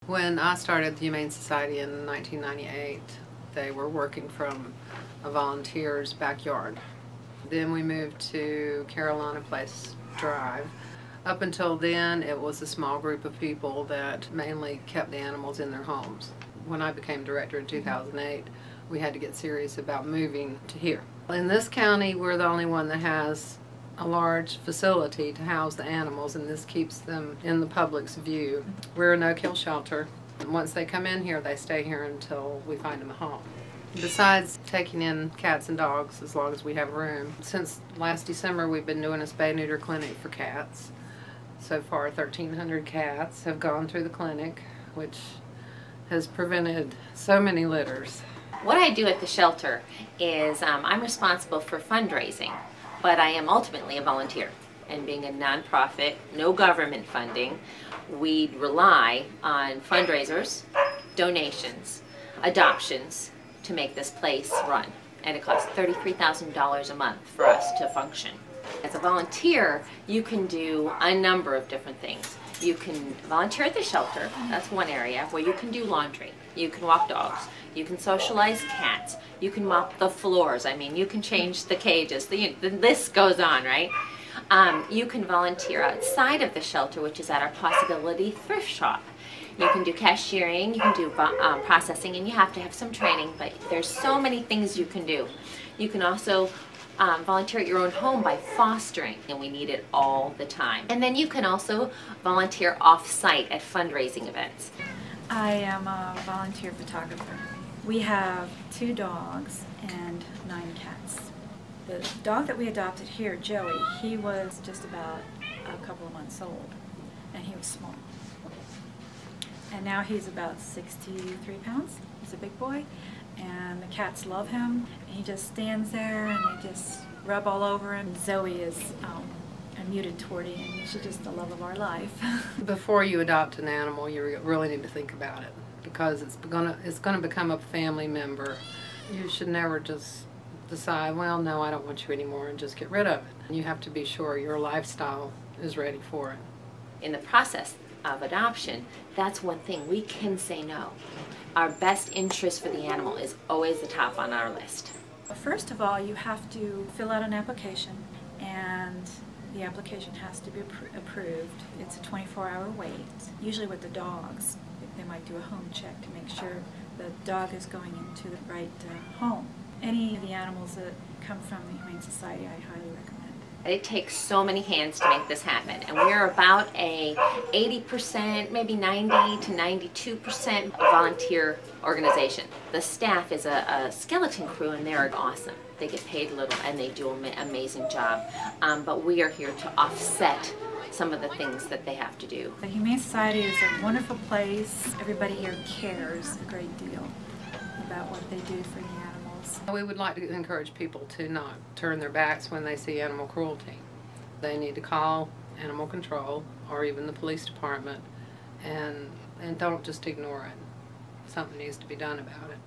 When I started the Humane Society in 1998, they were working from a volunteer's backyard. Then we moved to Carolina Place Drive. Up until then, it was a small group of people that mainly kept the animals in their homes. When I became director in 2008, we had to get serious about moving to here. In this county, we're the only one that has a large facility to house the animals, and this keeps them in the public's view. We're a no-kill shelter. Once they come in here, they stay here until we find them a home. Besides taking in cats and dogs as long as we have room, since last December we've been doing a spay-neuter clinic for cats. So far 1,300 cats have gone through the clinic, which has prevented so many litters. What I do at the shelter is I'm responsible for fundraising, but I am ultimately a volunteer. And being a nonprofit, no government funding, we rely on fundraisers, donations, adoptions to make this place run. And it costs $33,000 a month for us to function. As a volunteer, you can do a number of different things. You can volunteer at the shelter, that's one area where you can do laundry. You can walk dogs, you can socialize cats, you can mop the floors, I mean, you can change the cages, the list goes on, right? You can volunteer outside of the shelter, which is at our Possibility thrift shop. You can do cashiering, you can do processing, and you have to have some training, but there's so many things you can do. You can also volunteer at your own home by fostering, and we need it all the time. And then you can also volunteer off-site at fundraising events. I am a volunteer photographer. We have 2 dogs and 9 cats. The dog that we adopted here, Joey, he was just about a couple of months old, and he was small. And now he's about 63 pounds. He's a big boy, and the cats love him. He just stands there and they just rub all over him. Zoe is a muted tortie, and she's just the love of our life. Before you adopt an animal, you really need to think about it, because it's gonna become a family member. You should never just decide, well, no, I don't want you anymore, and just get rid of it. You have to be sure your lifestyle is ready for it. In the process of adoption, that's one thing we can say no. Our best interest for the animal is always the top on our list. First of all, you have to fill out an application, and the application has to be approved. It's a 24-hour wait. Usually with the dogs, they might do a home check to make sure the dog is going into the right home. Any of the animals that come from the Humane Society, I highly recommend. It takes so many hands to make this happen, and we're about a 80%, maybe 90 to 92% volunteer organization. The staff is a skeleton crew, and they're awesome. They get paid little, and they do an amazing job. But we are here to offset some of the things that they have to do. The Humane Society is a wonderful place. Everybody here cares a great deal about what they do for the animals. We would like to encourage people to not turn their backs when they see animal cruelty. They need to call animal control or even the police department, and don't just ignore it. Something needs to be done about it.